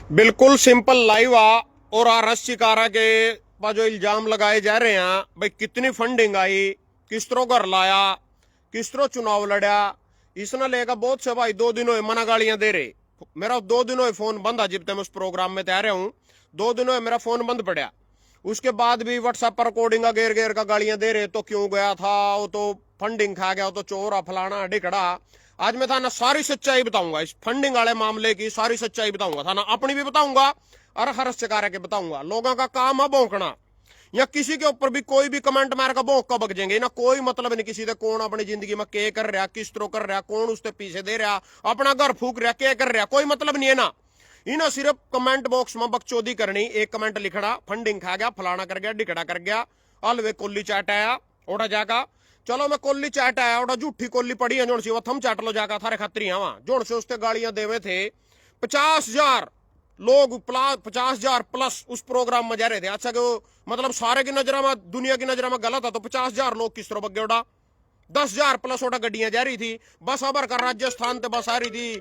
बिल्कुल simple live आ और RS shikara के पर जो इल्जाम लगाए जा रहे हैं भाई कितनी फंडिंग आई, किस तरह घर लाया, किस तरह चुनाव लड़ा, इसने लेकर बहुत से भाई 2 दिन हुए मना गालियां दे रहे। मेरा 2 दिन हुए फोन बंद है, जब तक मैं उस प्रोग्राम में तैयार हूं 2 दिन हुए मेरा फोन बंद पड़ा। उसके बाद भी व्हाट्सएप पर रिकॉर्डिंग गेर गेर का गालियां दे रहे, तो क्यों गया था, वो तो फंडिंग खा गया, वो तो चोर आ, फलाना ढिकड़ा। आज मैं था ना सारी सच्चाई बताऊंगा, इस फंडिंग वाले मामले की सारी सच्चाई बताऊंगा, था ना अपनी भी बताऊंगा और हर शिकारा के बताऊंगा। लोगों का काम है भौंकना, या किसी के ऊपर भी कोई भी कमेंट मार का भौंक का बग जाएंगे ना, कोई मतलब नहीं किसी से कौन अपनी जिंदगी में के कर रहा, किस तरह कर रहा, कौन उसके पीछे दे रहा, अपना घर फूक रहा, के कर रहा, कोई मतलब नहीं है ना। इन्हें सिर्फ कमेंट बॉक्स में बकचोदी करनी, एक कमेंट लिखना फंडिंग खा गया, फलाना कर गया, डिकड़ा कर गया, अलवे कोली चाट आया ओटा जाका। चलो मैं कोली चाट आया ओटा झूठी कोली पड़ी है, जोन सी वो थम चाट लो जाका थारे खतरी वहां जोन से उसके गाड़ियां देवे थे। 50,000 लोग 50,000 प्लस उस प्रोग्राम में जा रहे थे। अच्छा कि मतलब सारे की नजर में, दुनिया की नजर में गलत है, तो 50,000 लोग किस तरह बगे उड़ा। 10,000 प्लस ओटा गड्डियां जा रही थी, बस अबर का राजस्थान ते बस आ रही थी,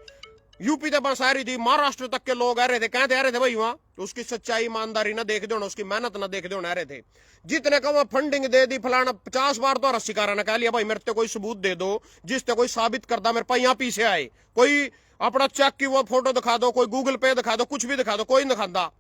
यूपी तक बस आ रही थी, महाराष्ट्र तक के लोग आ रहे थे। कहते आ रहे थे भाई वहां उसकी सच्चाई ईमानदारी ना देख दो, उसकी मेहनत ना देख दो, आ रहे थे। जितने का वहां फंडिंग दे दी फलाना, 50 बार तो शिकारा ने कह लिया भाई मेरे कोई सबूत दे दो, जिससे कोई साबित करता मेरे पास यहाँ पीछे आए, कोई अपना चेक की वो फोटो दिखा दो, कोई गूगल पे दिखा दो, कुछ भी दिखा दो, कोई नहीं दिखाता।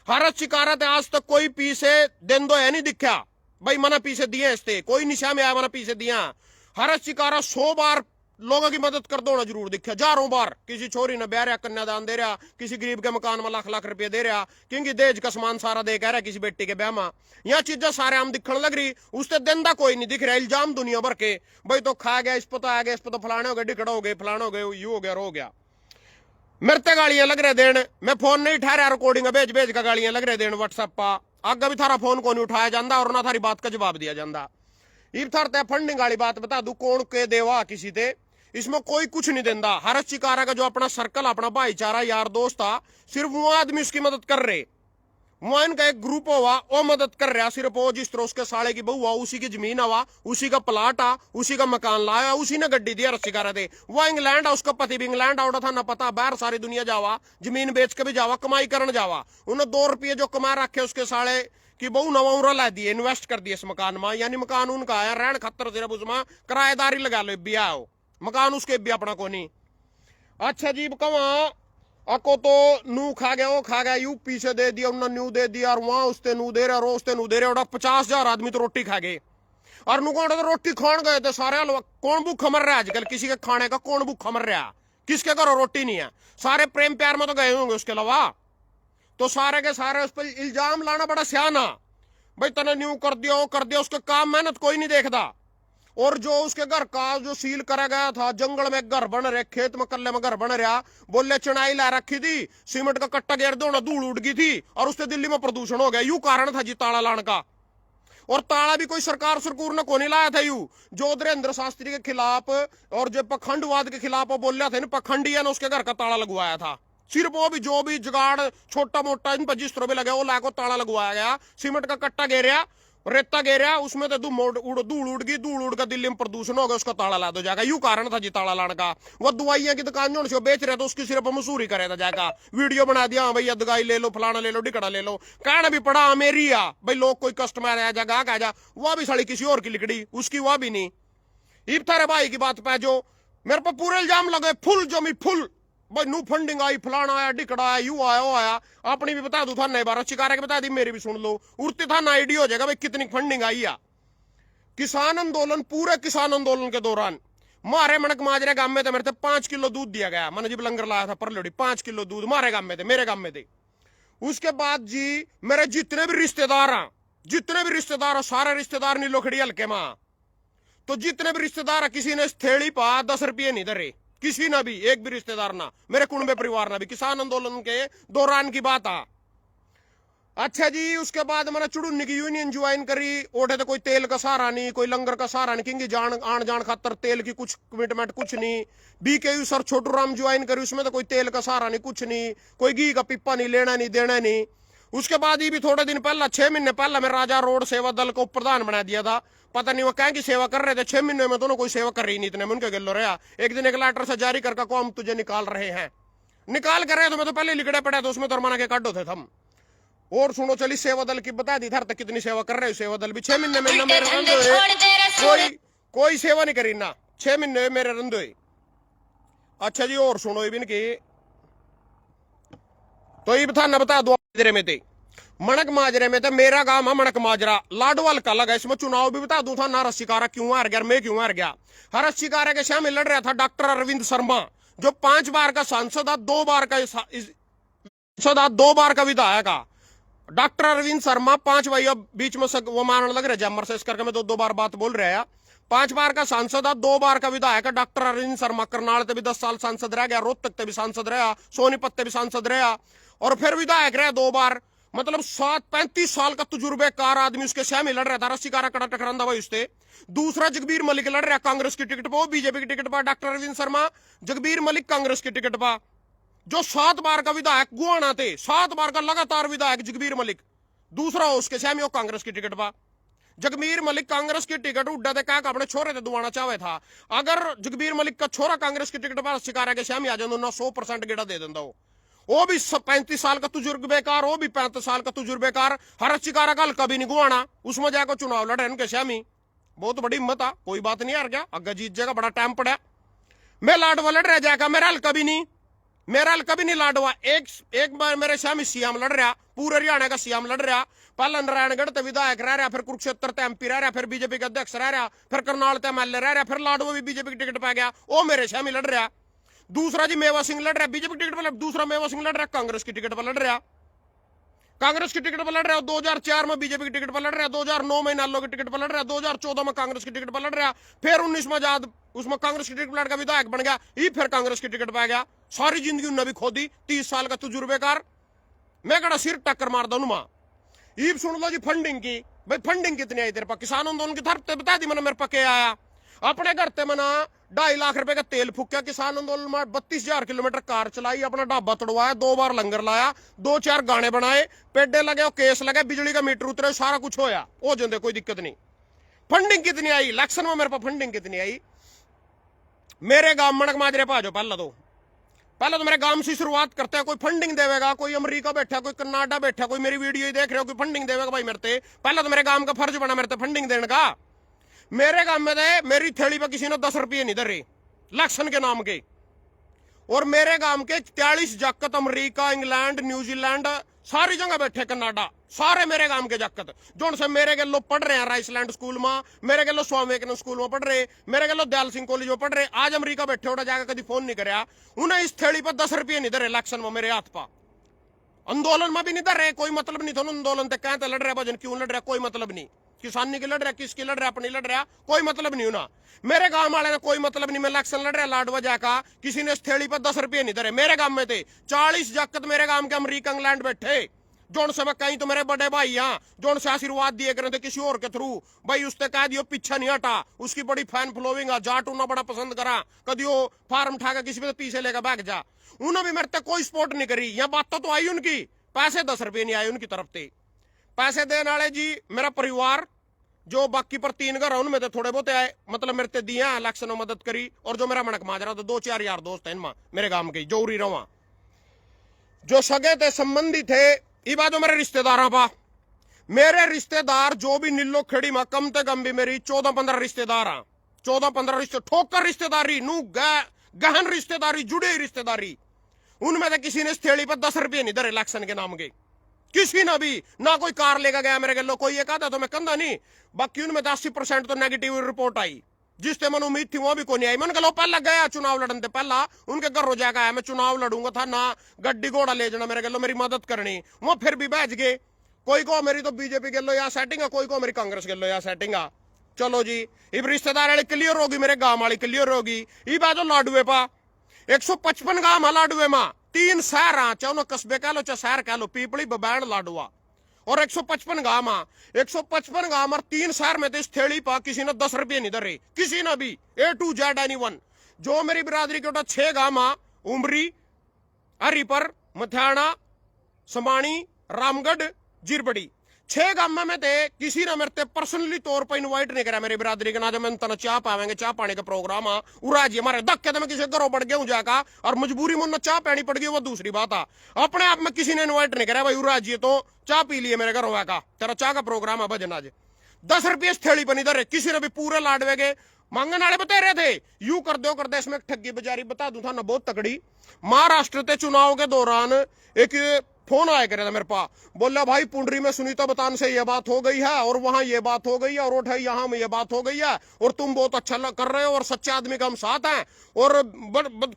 हर शिकारा थे आज तक कोई पीछे दिन दो है नहीं दिखा भाई मना पीछे दिए, इससे कोई निशा में आया मना पीछे दिया। हर शिकारा 100 बार लोगों की मदद कर दो ना जरूर दिखा, हजारों बार किसी छोरी ने ब्याह रहा, कन्यादान दे रहा, किसी गरीब के मकान में लाख लाख रुपए दे रहा, क्योंकि दहेज का सामान सारा दे कह रहा किसी बेटी के ब्याह में। यहाँ चीजें सारे हम दिखने लग रही, उससे दंदा कोई नहीं दिख रहा। इल्जाम दुनिया भर के, भाई तो खा गया, इस पर तो आ गया, इस पर तो फलाने हो गए, डिकड़ा हो गए, फलाने हो गए, यू हो गया, रो गया। मेरे ते गालियां लग रहे देन, मैं फोन नहीं उठा रहा, रिकॉर्डिंग भेज भेज का गालियां लग रहे देन व्हाट्सएप पर। आगे भी थारा फोन को नहीं उठाया जाता और ना थारी बात का जवाब दिया जाता। इब थार ते फंडिंग वाली बात बता दू, कौन के देवा किसी ते, इसमें कोई कुछ नहीं देता। हर शिकारा का जो अपना सर्कल, अपना भाईचारा, यार दोस्त था, सिर्फ वो आदमी उसकी मदद कर रहे। वहां इनका एक ग्रुप हुआ वो मदद कर रहा, सिर्फ वो जिस तरह उसके साले की बहू हुआ, उसी की जमीन हुआ, उसी का प्लाट आ, उसी का मकान लाया, उसी ने गड्डी दिया शिकारा थे। वह इंग्लैंड है, उसका पति भी इंग्लैंड आउटा था, ना पता बाहर सारी दुनिया जावा, जमीन बेच के भी जावा, कमाई करने जावा। उन्हें 2 रुपये जो कमा रखे उसके साले कि बहु नवा उरा ला दिए, इन्वेस्ट कर दिए इस मकान में, यानी मकान उनका आया रहन खतर सिर्फ उसमें किराएदारी लगा लो, बिया हो मकान उसके भी अपना को नहीं। अच्छा जी कवा अको तो नू खा गया, वो खा गया, यू पीछे दे दिया, उन्होंने न्यू दे दिया, और वहां उसते नू दे रहा, रोस्ते नू दे रहा। 50,000 आदमी तो रोटी खा गए, और नू कौन तो रोटी खान गए थे सारे। कौन भूखा मर रहा है आजकल, किसी के खाने का कौन भूखा मर रहा, किसके घर रोटी नहीं है, सारे प्रेम प्यार में तो गए होंगे उसके अलावा। तो सारे के सारे उस पर इल्जाम लाना बड़ा सियाना, भाई तने न्यू कर दिया, वो कर दिया, उसके काम मेहनत कोई नहीं देखता। और जो उसके घर का जो सील करा गया था, जंगल में घर बन रहे, खेत में कल्ले में घर बन रहा, बोले चुनाई ला रखी थी, सीमेंट का कट्टा गेर दो ना, धूल उड़ गई थी, और उससे दिल्ली में प्रदूषण हो गया। यू कारण था जी ताला लाने का, और ताला भी कोई सरकार सरकूर ने को नहीं लाया था। यू जो धीरेन्द्र शास्त्री के खिलाफ और जो पखंडवाद के खिलाफ बोल रहा था, पखंडिया ने उसके घर का ताला लगवाया था। सिर्फ वो भी जो भी जुगाड़ छोटा मोटा इन पर जिस तरह भी लगे, वो लाको ताला लगवाया गया, सीमेंट का कट्टा घेरिया, रेता घेरिया, उसमें तो धूल उड़ गई, धूल उड़ का दिल्ली में प्रदूषण हो गया, उसका ताला ला दो जाएगा। यू कारण था जी ताला लाने का। वो दवाइयां की दुकान जो बेच रहे थे उसकी सिर्फ मसूरी करे था जाएगा, वीडियो बना दिया, हाँ भैया दवाई ले लो, फलाना ले लो, डिकड़ा ले लो, कहना भी पड़ा मेरी आ भाई, लोग कोई कस्टमर आ जाएगा आ जा, वह भी साड़ी किसी और की लिकड़ी, उसकी वह भी नहीं। इब थारे भाई की बात पे जो मेरे पर पूरे इल्जाम लगे, फुल जमी फुल, भाई नू फंडिंग आई, फलाना आया, डिकड़ा आया, यू आया, वो आया। अपनी भी बता दू था, नई बार शिकारा के बता दी, मेरी भी सुन लो, उड़ती था ना आइडिया हो जाएगा भाई कितनी फंडिंग आई है। किसान आंदोलन, पूरे किसान आंदोलन के दौरान मारे मनक माजरे गांव में थे, मेरे 5 किलो दूध दिया गया, मैंने जब लंगर लाया था परलोड़ी, 5 किलो दूध मारे गांव में थे, मेरे गांव में थे। उसके बाद जी मेरे जितने भी रिश्तेदार हैं, जितने भी रिश्तेदार, सारे रिश्तेदार नहीं लोखड़ी हल्के मां, तो जितने भी रिश्तेदार, किसी ने थैली पा 10 रुपये नहीं धरे, किसी ना भी, एक भी रिश्तेदार ना, मेरे कुंबे परिवार ना भी। किसान आंदोलन के दौरान की बात आ। अच्छा जी उसके बाद मैंने चुड़ुन्नी की यूनियन ज्वाइन करी, ओढ़े तो कोई तेल का सहारा नहीं, कोई लंगर का सहारा नहीं, क्योंकि जान आन जान खातर तेल की कुछ कमिटमेंट कुछ नहीं। BKU sir Chhotu Ram join करी, उसमें तो कोई तेल का सहारा नहीं, कुछ नहीं, कोई घी का पिप्पा नहीं, लेना नहीं देना नहीं। उसके बाद ही भी थोड़े दिन पहला, 6 महीने पहला, मैं राजा रोड सेवा दल को प्रधान बना दिया था। पता नहीं वो क्या की सेवा कर रहे थे, 6 महीने में दोनों कोई सेवा कर रही नहीं, इतने में उनके गिल्लो रहा। एक दिन एक लेटर से जारी करके को हम तुझे निकाल रहे हैं, निकाल कर रहे तो मैं तो पहले लिखड़े पड़ा तो उसमें तो माना के काटो थे हम। और सुनो चली सेवा दल की बता दी थर तक कितनी सेवा कर रहे हो। सेवा दल भी 6 महीने में मेरे रंधोए कोई सेवा नहीं करी ना, 6 महीने मेरे रंधोए। अच्छा जी और सुनो इबिन की तो ये था न बता दो में थे मणक माजरे में तो मेरा गांव है मणक माजरा लाडवाल का लगा। इसमें चुनाव भी बता दूं था ना रस्सीकारा क्यों हार गया, मैं क्यों हार गया। हर रस्सीकारा के सामने लड़ रहा था डॉक्टर अरविंद शर्मा जो 5 बार का सांसद था, 2 बार का सांसद, 2 बार का विधायक। डॉक्टर अरविंद शर्मा 5 भाई अब बीच में वो मारने लग रहे जमर से इस करके मैं 2 बार बात बोल रहा है। 5 बार का सांसद, 2 बार का विधायक डॉक्टर अरविंद शर्मा। करनाल तक भी 10 साल सांसद रह गया, रोहतक तक भी सांसद रहा, सोनीपत तक भी सांसद रहा और फिर विधायक रहा 2 बार। मतलब 35 साल का तजुर्बेकार आदमी उसके सामने लड़ रहा था। रस्सीकारा कड़ा टकरांदा भाई उससे। दूसरा जगबीर मलिक लड़ रहा कांग्रेस की टिकट पर, वो बीजेपी की टिकट पर। डॉक्टर अरविंद शर्मा, जगबीर मलिक कांग्रेस की टिकट पर। जो 7 बार का विधायक गुआना थे, 7 बार का लगातार विधायक जगबीर मलिक, दूसरा उसके सामने वो कांग्रेस की टिकट पर। जगबीर मलिक कांग्रेस की टिकट उड्डा थे क्या अपने छोरे थे दुआना चाहे था। अगर जगबीर मलिक का छोरा कांग्रेस की टिकट पर रस्सीकारा के सामने आ जाए ना 100% गेड़ा दे देता वो भी 35 साल का तजुर्बेकार, वो भी 35 साल का तजुर्बेकार। हर रस्सीकारा का हल्का भी नहीं गुआना, उसमें जाकर चुनाव लड़े उनके सामने। बहुत बड़ी हिम्मत आ, कोई बात नहीं हार गया, अग्गा जीत जाएगा, बड़ा टाइम पड़ा। मैं लाडवा लड़ रहा जाएगा, मेरा हल्का भी नहीं, मेरा हल्का भी नहीं लाडवा। एक बार मेरे सामने सीएम लड़ रहा, पूरे हरियाणा का सीएम लड़ रहा। पहले नारायणगढ़ ते विधायक रह रहा, फिर कुरुक्षेत्र ते एमपी रह रहा, फिर बीजेपी के अध्यक्ष रह रहा, फिर करनाल ते एमएलए रह रहा, फिर लाडवा भी बीजेपी की टिकट पा गया, वो मेरे सामने लड़ रहा। दूसरा जी मेवा सिंह लड़ रहा बीजेपी की टिकट पर, दूसरा मेवा सिंह लड़ रहा कांग्रेस की टिकट पर लड़ रहा, कांग्रेस की टिकट पर लड़ रहा। 2004 में बीजेपी की टिकट पर लड़ रहा, 2009 में नालो की टिकट पर लड़ रहा, 2014 में कांग्रेस की टिकट पर लड़ रहा, फिर 19 में आजाद उसमें कांग्रेस की टिकट पर लड़का विधायक बन गया, ये फिर कांग्रेस की टिकट पर गया। सारी जिंदगी उन्हें भी खोदी, 30 साल का तजुर्बेकार। मैं कड़ा सिर टक्कर मार दू मां। ईब सुन लो जी फंडिंग की, भाई फंडिंग कितनी आई तेरे पास। किसान आंदोलन की तरफ बता दी मैंने, मेरे पक्के आया अपने घर ते मना 2.5 लाख रुपए का तेल फूका। किसान आंदोलन में 32,000 किलोमीटर कार चलाई, अपना ढाबा तोड़वाया, 2 बार लंगर लाया, 2-4 गाने बनाए, पेडे लगे, केस लगे, बिजली का मीटर उतरे, सारा कुछ होया, हो जाते कोई दिक्कत नहीं। फंडिंग कितनी आई इलेक्शन में मेरे पास, फंडिंग कितनी आई। मेरे गांव मणक माजरे पा जाओ, पहले तो मेरे गांव से शुरुआत करते हैं। कोई फंडिंग देवेगा, कोई अमेरिका बैठा, कोई कनाडा बैठा, कोई मेरी वीडियो ही देख रहे हो, कोई फंडिंग देवेगा भाई मेरे। पहले तो मेरे गांव का फर्ज बना मेरे फंडिंग देने का। मेरे गांव में मेरी थैली पर किसी ने 10 रुपये नहीं धरे इलेक्शन के नाम के। और मेरे गांव के 43 जाकत अमेरिका, इंग्लैंड, न्यूजीलैंड, सारी जगह बैठे, कनाडा, सारे मेरे गांव के जाकत जो से मेरे गलो पढ़ रहे हैं राइसलैंड स्कूल में, मेरे गलो स्वामी विवेकानंद स्कूल में पढ़ रहे, मेरे गलो दयाल सिंह कॉलेज में पढ़ रहे। आज अमेरिका बैठे उड़ा जाकर कभी फोन नहीं कराया, उन्हें इस थैली पर 10 रुपये नहीं धरे इलेक्शन में मेरे हाथ पा। आंदोलन में भी नहीं धरे, कोई मतलब नहीं था आंदोलन तक कहते लड़ रहा भजन क्यों लड़ रहा, कोई मतलब नहीं। किसानी की लड़ रहा, किसकी लड़ रहा, अपनी लड़ रहा, कोई मतलब नहीं होना। मेरे गांव वाले ने कोई मतलब नहीं, मैं इलेक्शन लड़ रहा लाडवा जाका, किसी ने इस थैली पर 10 रुपये नहीं धरे। मेरे गांव में थे 40 जाकत मेरे गांव के अमेरिका इंग्लैंड बैठे, जोन से मैं कहीं तो मेरे बड़े भाई यहाँ जोन से आशीर्वाद दिए करे थे किसी और के थ्रू, भाई उसने कह दियो पीछा नहीं हटा, उसकी बड़ी फैन फॉलोइंग है, जाट उन्हें बड़ा पसंद करा, कभी वो फार्म उठा किसी पे पीछे लेकर भाग जा। उन्होंने भी मेरे तक कोई सपोर्ट नहीं करी। यहाँ बात तो आई उनकी, पैसे 10 रुपये नहीं आए उनकी तरफ से। पैसे देने वाले जी मेरा परिवार, जो बाकी पर 3 घर उनमें तो थोड़े बहुत आए, मतलब मेरे दिया इलेक्शन में मदद करी। और जो मेरा मणक माजरा तो 2-4 यार दोस्त है इनमें मेरे गांव के जो उरी रहा, जो सगे थे, संबंधी थे। ये बात मेरे रिश्तेदार पा, मेरे रिश्तेदार जो भी नीलो खड़ी में कम से कम भी मेरी 14-15 रिश्तेदार, 14-15 रिश्ते, ठोकर रिश्तेदारी नू गहन रिश्तेदारी, जुड़े रिश्तेदारी। उनमें से किसी ने इस थैली पर 10 रुपये नहीं धरे इलेक्शन के नाम के, किसी ने भी ना। कोई कार लेकर गया मेरे गलो, कोई एक आता तो मैं कंधा नहीं। बाकी उनमें 80% तो नेगेटिव रिपोर्ट आई, जिससे मन उम्मीद थी वो भी कोई नहीं आई। मन कहो पहला गया चुनाव लड़ने से पहला उनके घर हो जाएगा मैं चुनाव लड़ूंगा था ना, गड्डी घोड़ा ले जाना मेरे गलो, मेरी मदद करनी, वो फिर भी बैठ गए। कोई को मेरी तो बीजेपी गलो या सेटिंग है, कोई को मेरी कांग्रेस गलो या सेटिंग है। चलो जी इब रिश्तेदार वाले क्लियर होगी, मेरे गांव वाली क्लियर होगी। ये बात लाडुए पा 155 गांव लाडुए में, 3 शहर, चाहे उन्हें कस्बे कह लो चाहे शहर कह लो, पीपली, बबैन, लाडुआ, और 155 गांव, 155 गांव और 3 शहर में तो इस थैली पा किसी ने 10 रुपये नहीं धरे, किसी ने भी, A to Z एनीवन। जो मेरी बिरादरी के 6 गांव, उमरी, हरिपर, मथाना, समाणी, रामगढ़, जिरबड़ी, 6 गांव में थे, किसी ने मेरे पर्सनली तौर पर इनवाइट नहीं करा मेरी बिरादरी के ना, जो मैं तना चाह पावेंगे, चाह पाने का प्रोग्राम आ उरा जी हमारे धक्के तो मैं किसी घरों बढ़ गया हूं जाका, और मजबूरी में चाह पैनी पड़ गई वो दूसरी बात आ। अपने आप में किसी ने इन्वाइट नहीं करा भाई उरा जी तो चाह पी लिए मेरे घरों का, तेरा चाह का प्रोग्राम है भजन आज 10 रुपये थैली बनी दर, किसी ने भी पूरे लाडवे के मांगने वाले बता रहे थे। यू कर दो कर दे, इसमें ठगी बाजारी बता दूं था ना बहुत तकड़ी। महाराष्ट्र के चुनाव के दौरान एक फोन आया करे था मेरे पास, बोला भाई पुंडरी में सुनीता बतान से ये बात हो गई है, और वहां ये बात हो गई है, और उठाई यहां में ये बात हो गई है, और तुम बहुत अच्छा कर रहे हो, और सच्चे आदमी का हम साथ हैं, और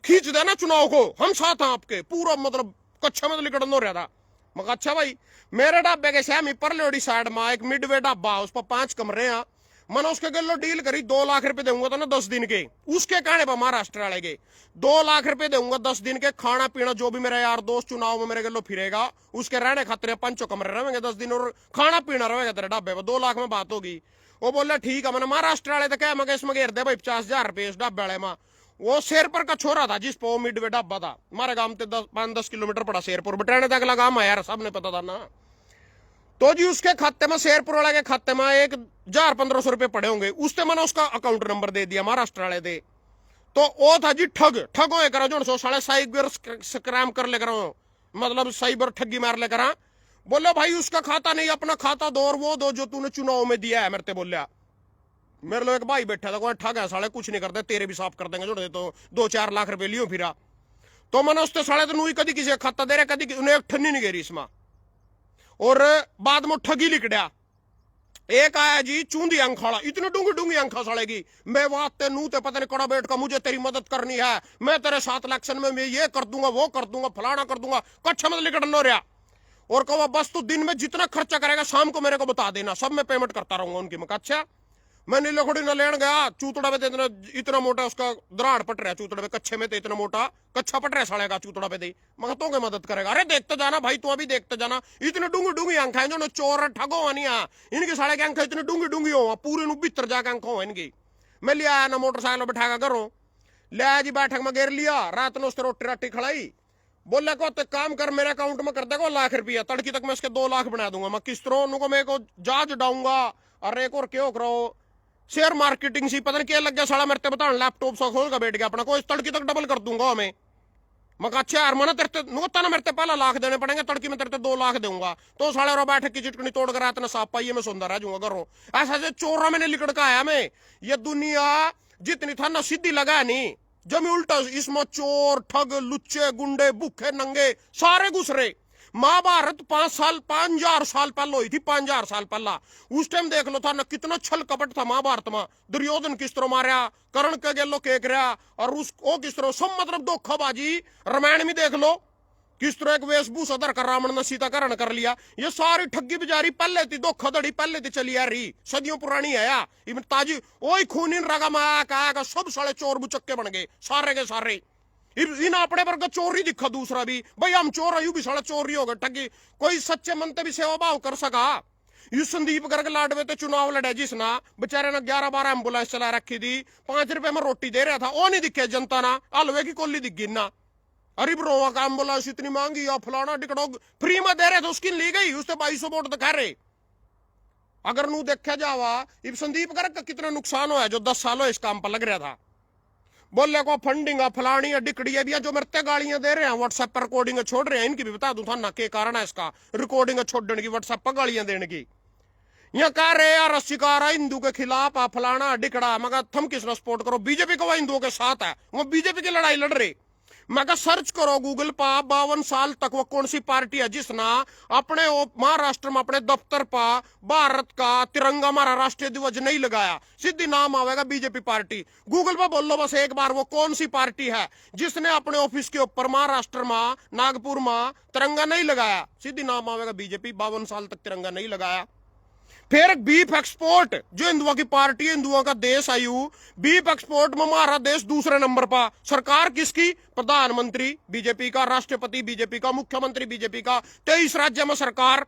खींच देना चुनाव को, हम साथ हैं आपके, पूरा मतलब कच्चा मतलब निकल रहा था। मगर अच्छा भाई, मेरे ढाबे के शहर में परलोड़ी साइड में एक मिडवे ढाबा, उस पर 5 कमरे हैं, मैंने उसके गलो डील करी 2 लाख रुपए दूंगा था ना 10 दिन के, उसके कहने पर महाराष्ट्र वाले के 2 लाख रुपए दूंगा 10 दिन के, खाना पीना जो भी मेरा यार दोस्त चुनाव में मेरे गलो फिरेगा उसके रहने खातिर 5 कमरे रहेंगे 10 दिन, और खाना पीना रहेगा तेरे ढाबे पर, 2 लाख में बात होगी। वो बोला ठीक है, मैंने महाराष्ट्र वाले तो क्या मैं इसमें घेर दे भाई 50,000 रुपये इस ढाबे वाले में। वो शेरपुर का छोरा था जिस पर मिडवे ढाबा था, हमारे गांव से 5-10 किलोमीटर पड़ा शेरपुर, बटैने तक लगा गांव है यार, सबने पता था ना। तो जी उसके खाते में, शेरपुर वाले के खाते में 1,000-1,500 रुपए पड़े होंगे, उससे मैंने उसका अकाउंट नंबर दे दिया महाराष्ट्र वाले दे। तो वो था जी ठग, ठगो ये करो जो साले साइबर स्क्रैम कर ले करो, मतलब साइबर ठगी मार ले करा। बोले भाई उसका खाता नहीं, अपना खाता दो और वो दो जो तूने चुनाव में दिया है। मेरे बोलिया मेरे लोग एक भाई बैठा था, कोई ठग है साले, कुछ नहीं करते, तेरे भी साफ कर देंगे जो तो 2-4 लाख रुपए लियो फिरा। तो मैंने उससे साले तो कदी किसी का खाता दे रहा, कदी उन्हें एक ठन्नी नहीं गेरी इसमें, और बाद में ठगी लिकड़ा। एक आया जी चूंदी अंखाड़ा, इतनी डूंगी डूंगी अंखा सड़ेगी, मैं वहां ते नू ते पता नहीं कड़ा बैठ का, मुझे तेरी मदद करनी है, मैं तेरे साथ इलेक्शन में मैं ये कर दूंगा वो कर दूंगा फलाना कर दूंगा, कच्छा मत लिकड़ लो रहा। और कहा बस तू दिन में जितना खर्चा करेगा शाम को मेरे को बता देना, सब मैं पेमेंट करता रहूंगा उनकी। मैं अच्छा, मैं नीले खोड़ी न लेन गया, चूतड़ा पे इतना मोटा उसका दराड़ पट रहा, चूतड़े पे कच्छे में तो इतना मोटा कच्छा पट रहा साले का चूतड़ा पे दे, मगर तो के मदद करेगा। अरे देखते जाना भाई, तू अभी देखते जाना, इतनी डूंगी डूंगी आंखें हैं जो चोर ठगो आनिया, इनकी साले की आंखें इतनी डूंगी डूंगी हो, पूरी भीतर जाके आंखों हो इनकी। मैं लिया ना मोटरसाइकिल बैठा करो, लिया जी बैठक में घेर लिया, रात ने उससे रोटी राटी खड़ाई, बोले को तो काम कर मेरे अकाउंट में कर देगा लाख रुपया, तड़की तक मैं इसके 2 लाख बना दूंगा, मैं किस तरह को मेरे को जहाज डाऊंगा। अरे एक और क्यों करो शेयर मार्केटिंग सी पता नहीं क्या लग गया साला, मेरे बता लैपटॉप सा खोल का बैठ गया अपना, कोई तड़की तक डबल कर दूंगा हमें। मैं अच्छा यार मना तेरे नुकता ना मेरे पहला लाख देने पड़ेंगे, तड़की में तेरे 2 लाख दूंगा, तो साले रो बैठक की चिटकनी तोड़ कर इतना साफ पाइए मैं सुंदर रह जाऊंगा घरों। ऐसा चोरा मैंने लिकड़ का आया मैं, ये दुनिया जितनी था ना सीधी लगा नहीं, जमी उल्टा इसमें चोर ठग लुच्चे गुंडे भूखे नंगे सारे घुसरे। महाभारत 5,000 साल पहले हुई थी, 5,000 साल पहला, उस टाइम देख लो था ना कितना छल कपट था महाभारत में, दुर्योधन किस तरह मारा, कर्ण के गेलो केक रहा, और उसको किस तरह सब मतलब धोखाबाजी। रामायण में देख लो किस तरह एक वेशभूषा धर कर रावण ने सीता करण कर लिया। ये सारी ठगी बिजारी पहले थी, धोखाधड़ी पहले थी चली आ रही, सदियों पुरानी है या ताजी वही खून इन रगा माया का सब साले चोर बुचक्के बन गए सारे के सारे। इन अपने पर का चोरी दिखा दूसरा भी, भाई हम चोर है, यू भी साला चोरी होगा ठगी, कोई सच्चे मन से भी सेवा भाव कर सका। यू संदीप गर्ग लाडवे तो चुनाव लड़े जिसना बेचारे ने 11-12 एम्बुलेंस चला रखी थी, 5 रुपए में रोटी दे रहा था, वो नहीं दिखे जनता ना, हलवे की कोली दिख गई ना। अरे ब्रोवा का एम्बुलेंस इतनी मांगी या फलाना टिकटो फ्री में दे रहे थे, उसकी ली गई, उससे 2200 वोट दिखा रहे। अगर नू देखा जावा इब संदीप गर्ग का कितना नुकसान हुआ है जो 10 सालों इस काम पर लग रहा था। बोले को फंडिंग फलानी डिकड़ी है भी जो मरते गालियां दे रहे हैं, व्हाट्सएप पर रिकॉर्डिंग छोड़ रहे हैं, इनकी भी बता दूं था ना के कारण है इसका रिकॉर्डिंग छोड़ने की, व्हाट्सएप पर गालियां देने की। यहाँ कह रहे यार रस्सीकारा हिंदू के खिलाफ आ फलाना डिकड़ा, मगर थम किसने सपोर्ट करो, बीजेपी को हिंदुओं के साथ है, वो बीजेपी की लड़ाई लड़ रहे। मैं सर्च करो गूगल पर 52 साल तक वो कौन सी पार्टी है जिसना अपने महाराष्ट्र में अपने दफ्तर पर भारत का तिरंगा हमारा राष्ट्रीय ध्वज नहीं लगाया, सीधी नाम आवेगा बीजेपी पार्टी। गूगल पर बोल लो बस एक बार वो कौन सी पार्टी है जिसने अपने ऑफिस के ऊपर महाराष्ट्र में नागपुर में तिरंगा नहीं लगाया, सीधी नाम आवेगा बीजेपी। 52 साल तक तिरंगा नहीं लगाया। फिर बीफ एक्सपोर्ट जो हिंदुओं की पार्टी, हिंदुओं का देश आयु, बीफ एक्सपोर्ट में हमारा देश दूसरे नंबर पर। सरकार किसकी? प्रधानमंत्री बीजेपी का, राष्ट्रपति बीजेपी का, मुख्यमंत्री बीजेपी का, 23 राज्य में सरकार,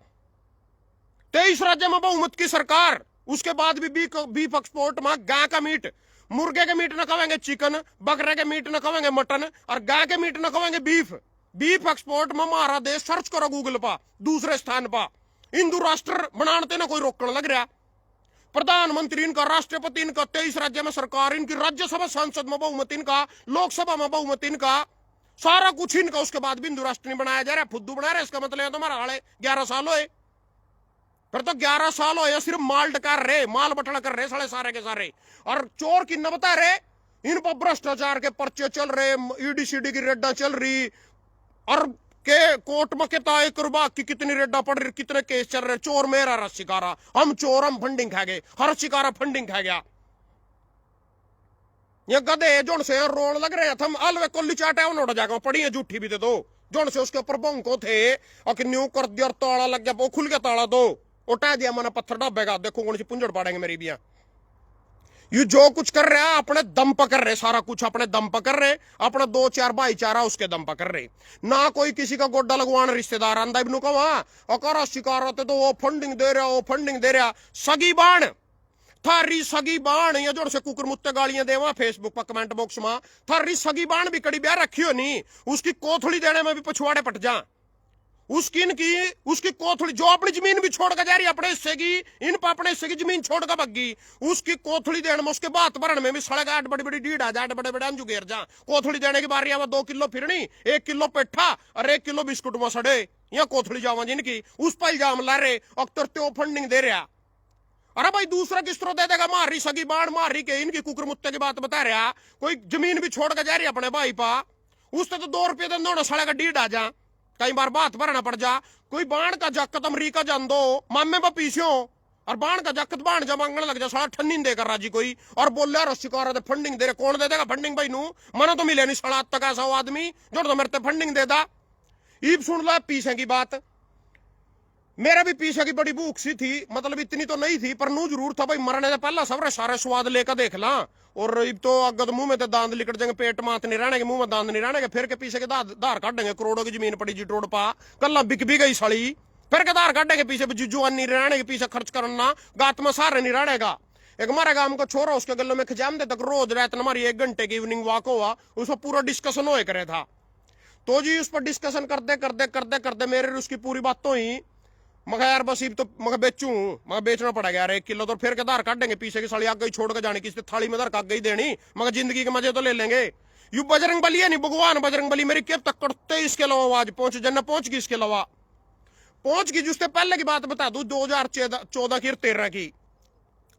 23 राज्य में बहुमत की सरकार। उसके बाद भी बीफ एक्सपोर्ट में गाय का मीट, मुर्गे के मीट न खाएंगे चिकन, बकरे के मीट न खाएंगे मटन, और गाय के मीट न खाएंगे बीफ। बीफ एक्सपोर्ट में हमारा देश सर्च करो गूगल पर दूसरे स्थान पर। हिंदू राष्ट्र बनाते ना कोई रोकने लग रहा। प्रधानमंत्री इनका, राष्ट्रपति इनका, 23 राज्य में सरकार इनकी, राज्यसभा सांसद में बहुमत इनका, लोकसभा में बहुमत इनका, सारा कुछ इनका, उसके बाद भी हिंदू राष्ट्र नहीं बनाया जा रहा, फुद्दू बना रहे। इसका मतलब तुम्हारा हाले 11 साल हुए, फिर तो 11 साल हो सिर्फ माल डकार रहे, माल बटड़ा कर रहे सारे के सारे। और चोर की न बता रहे, इन पर भ्रष्टाचार के पर्चे चल रहे, ईडी सीडी की रेडा चल रही, और के कोर्ट में कितना एक की कितनी रेडा पड़ रही, कितने केस चल रहे। चोर मेरा रस शिकारा, हम चोर, हम फंडिंग खा गए, हर शिकारा फंडिंग खा गया। ये गधे जोन से रोड लग रहे थे, हम अलवे कोल्ली चाटे उन्होंने जाकर पड़ी है झूठी भी दे दो, जोन से उसके ऊपर बंको थे और न्यू कर दिया और ताला लग गया, वो खुल गया ताला दो, उठा दिया मैंने पत्थर डाबेगा, देखो कौन सी पुंजड़ पाड़ेंगे मेरी बिया। ये जो कुछ कर रहे हैं अपने दम पर कर रहे, सारा कुछ अपने दम पर कर रहे, अपना 2-4 भाईचारा उसके दम पर कर रहे, ना कोई किसी का गोड्डा लगवाना रिश्तेदार आंदा इबनू का वहां और शिकार होते तो वो फंडिंग दे रहा, वो फंडिंग दे रहा। सगी बाण थारी सगी बाण, ये जोड़ से कुकर मुत्ते गालियां देवा फेसबुक पर कमेंट बॉक्स में, थारी सगी बाण भी कड़ी ब्याह रखी हो नहीं, उसकी कोथड़ी देने में भी पछुआड़े पट जा। उसकी कोथड़ी जो अपनी जमीन भी छोड़ कर जा रही है अपने हिस्से की, इन पर अपने हिस्से की जमीन छोड़ कर भगी, उसकी कोथड़ी देने में, उसके बात भरण में भी सड़क 8 बड़ी बड़ी डीड आ जा, बड़े बड़े अंजू घेर जा। कोथड़ी देने की बारी आवा 2 किलो फिरनी, 1 किलो पेठा और 1 किलो बिस्कुट में सड़े, या कोथड़ी जावा जिनकी, उस पर इल्जाम ला रहे और तो फंडिंग दे रहा। अरे भाई दूसरा किस तरह दे देगा, मारी सगी बाण मारी के इनकी कुकर मुत्ते की बात बता रहा, कोई जमीन भी छोड़ कर जा रही है अपने भाई पा, उससे तो 2 रुपये दे सड़े का डीड आ जा, कई बार बात भरना पड़ जा। कोई बाण का जक्कत अमरीका जान दो मामे पर पीछो, और बाण का जक्कत बाण जा मांगने लग जा, सारा ठन्नी देकर राजी कोई, और बोल रहा रशिकार फंडिंग दे रहे, कौन दे देगा फंडिंग भाई नू, मना तो मिले नहीं साला तक ऐसा आदमी जो तो मेरे फंडिंग दे दा। ईब सुन लो पीछे की बात, मेरा भी पीछे की बड़ी भूख सी थी, मतलब इतनी तो नहीं थी पर नू जरूर था भाई, मरने से पहला सबरे सारे स्वाद लेकर देख ला। और अब तो अगत मुंह में तो दांत लिकट जाएंगे, पेट मात नहीं रहने के, मुंह में दांत नहीं रहने के, फिर के पीछे के धार काटेंगे, करोड़ों की जमीन पड़ी जी रोड पा, कल बिक भी गई सड़ी, फिर के धार काटेंगे पीछे जुजुआन नहीं रहने के, पीछे खर्च करना गात में सारे नहीं रहनेगा। एक हमारे गांव का छोरा, उसके गलों में खजाम दे तक रोज रात हमारी 1 घंटे की इवनिंग वॉक हुआ, उसमें पूरा डिस्कशन हो करे था। तो जी उस पर डिस्कशन करते करते करते करते मेरे उसकी पूरी बात तो ही मगर यार बस तो मगर बेचू, मगर बेचना पड़ेगा यार 1 किलो, तो फिर के धार काटेंगे पीछे की साली आग गई छोड़ के जानी, किसी थाली में धार काट गई देनी, मगर जिंदगी के मजे तो ले लेंगे। यू बजरंग बली है नहीं, भगवान बजरंग बली मेरी केब तक करते, इसके अलावा आज पहुंच जन्ना पहुंच गई, इसके अलावा पहुंच गई। जिससे पहले की बात बता दू, 2014 की 13 की,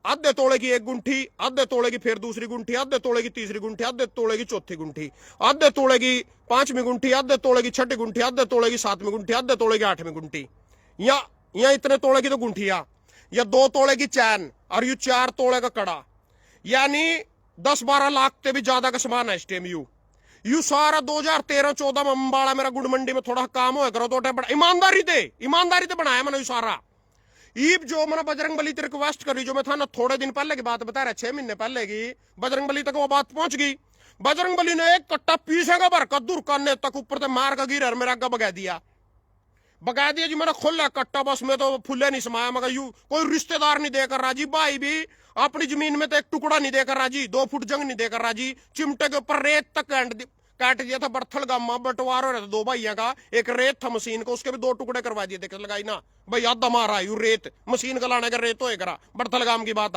आधे तोड़े की 1 गुंठी, आधे तोड़े की फिर दूसरी गुंठी, आधे तोड़े की तीसरी गुंठी, आधे तोड़े की चौथी गुंठी, आधे तोड़े की 5वीं गुंठी, आधे तोड़े की 6ठी गुंठी, आधे तोड़े की 7वीं गुंठी, आधे तोड़े की 8वीं गुंठी, या इतने तोड़े की तो गुंठिया, या 2 तोड़े की चैन, और यू 4 तोड़े का कड़ा, यानी 10-12 लाख से भी ज्यादा का सामान है इस टाइम। यू सारा 2013-14 में अम्बाड़ा मेरा गुड़ मंडी में थोड़ा काम हो करो तो बड़ा ईमानदारी से बनाया मैंने सारा। ईब जो मैंने बजरंग बली से रिक्वेस्ट करी, जो मैं था ना थोड़े दिन पहले की बात बता रहा, 6 महीने पहले की, बजरंग बली तक वो बात पहुंच गई। बजरंग बली ने एक कट्टा पीछे का भर कद्दूर करने तक ऊपर से मार का गिर मेरा आगे बगा दिया जी, मैंने खोला कट्टा, बस में तो फुले नहीं समाया, मगर यू कोई रिश्तेदार नहीं देकर राजी, भाई भी अपनी जमीन में तो एक टुकड़ा नहीं देकर राजी, 2 फुट जंग नहीं देकर राजी, चिमटे के ऊपर रेत तक काट दिया था। बर्थल गामा बंटवार हो रहा था 2 भाइयों का, एक रेत था मशीन को, उसके भी 2 टुकड़े करवा दिए थे, लगाई ना भाई आधा मारा यू रेत, मशीन का लाने का रेत हो करा, बर्थल गाम की बात।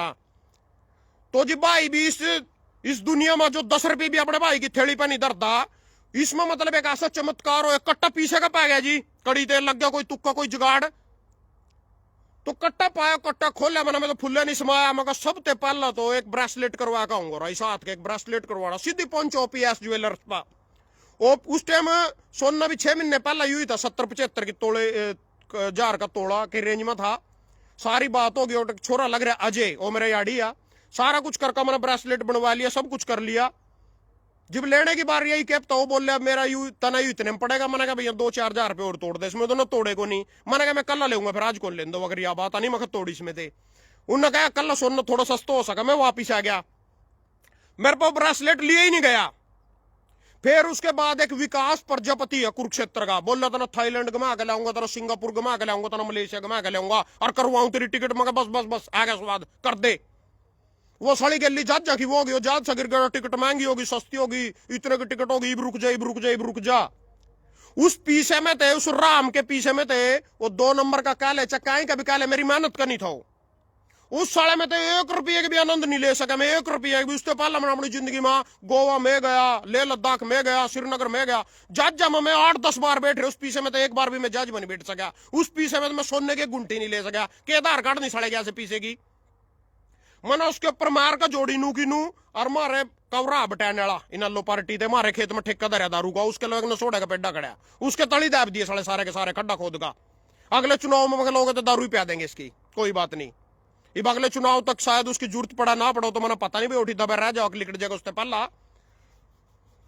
तो जी भाई भी इस दुनिया में जो 10 रुपये भी अपने भाई की थैली पर नहीं धरता, इसमें मतलब एक ऐसा चमत्कार हो, एक कट्टा पीछे का पा गया जी, कड़ी तेल लग गया, कोई तुक्का कोई जुगाड़, तो कट्टा पाया, कट्टा खोला मैंने, मैं तो फुल्ले नहीं समाया, मगर सबसे पहला तो एक ब्रेसलेट करवा का हूँ, इस हाथ के एक ब्रेसलेट करवाना सीधी पहुंचो PS ज्वेलर्स पर। उस टाइम सोना भी 6 महीने पहला यू ही था, 70-75 की तोड़े हजार का तोड़ा के रेंज में था। सारी बात होगी, और छोरा लग रहा अजय, वो मेरा याड़ी आ, सारा कुछ करके मैंने ब्रेसलेट बनवा लिया, सब कुछ कर लिया। जब लेने की बार यही कहता वो बोल मेरा यू तना यू इतने में पड़ेगा, मैंने कहा भैया 2-4 हजार रुपये और तोड़ दे, इसमें तो ना तोड़े को नहीं, मैंने कहा मैं कल लेऊंगा, फिर आज कौन ले दो, अगर यह बात नहीं मैं तोड़ी इसमें थे। उन्होंने कहा कल सोना थोड़ा सस्ता हो सका, मैं वापिस आ गया, मेरे पास ब्रेसलेट लिए ही नहीं गया। फिर उसके बाद एक विकास प्रजापति है कुरुक्षेत्र का, बोल रहा था ना थाईलैंड घुमा के लाऊंगा, तेरा सिंगापुर घुमा के लाऊंगा, तेरा मलेशिया घुमा के लाऊंगा, और करवाऊं तेरी टिकट, मगर बस बस बस आ गया स्वाद कर दे। वो साड़ी गली जात जा की वो होगी, जात सा गिर टिकट महंगी होगी, सस्ती होगी, इतने की टिकट होगी, रुक जा। उस पीछे में थे, उस राम के पीछे में थे वो 2 नंबर का काले चक्काएं कभी काले मेरी मेहनत करनी था। उस साले में तो 1 रुपये के भी आनंद नहीं ले सका मैं, 1 रुपये भी। उससे पहले मैंने अपनी जिंदगी में गोवा में गया, लेह लद्दाख में गया, श्रीनगर में गया, जज में 8-10 बार बैठ रहे। उस पीछे में तो एक बार भी मैं जज में नहीं बैठ सका। उस पीछे में तो मैं सोने की गुंठी नहीं ले सका कि आधार कार्ड नहीं सड़े गया से पीछे की। मैंने उसके ऊपर मार का जोड़ी नू की नू और मारे कवरा बटाने वाला इन लो पार्टी थे मारे खेत में ठेका धरा दारू का, उसके लोग ने सोडे का पेड्डा खड़ा, उसके तली दाब दिए सारे के सारे खड्डा खोद का। अगले चुनाव में लोग तो दारू ही पिया देंगे इसकी, कोई बात नहीं। ये अगले चुनाव तक शायद उसकी जरूरत पड़ा ना पड़ो तो मैंने पता नहीं भाई उठी दबा रह जाओ लिकट जाएगा उससे पहला।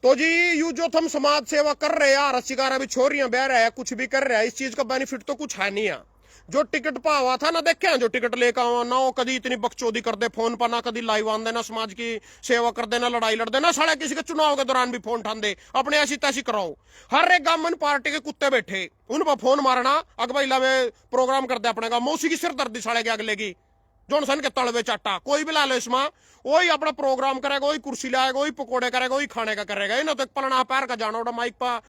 तो जी यू जो हम समाज सेवा कर रहे हैं, रस्सीकारा भी छोरियां बह रहे हैं, कुछ भी कर रहे हैं, इस चीज का बेनिफिट तो कुछ है नहीं है। जो टिकट पा हुआ था ना, देखे जो टिकट लेकर आओ ना, वो कभी इतनी बकचोदी कर दे फोन पर, ना कभी लाइव आन देना, समाज की सेवा कर देना, लड़ाई लड़ देना, साढ़े किसी के चुनाव के दौरान भी फोन ठान दे अपने ऐसी तैसी कराओ। हर एक गांव पार्टी के कुत्ते बैठे उन पर फोन मारना, अगबाइला में प्रोग्राम कर दे अपने गांव, मौसी की सिरदर्दी साढ़े के अगले की जॉनसन के तलवे चाटा कोई भी ला लो इसमें, वही अपना प्रोग्राम करेगा, वही कुर्सी लाएगा, वही पकोड़े करेगा, वही खाने का करेगा। ना तो पलना पैर का जाना माइक पर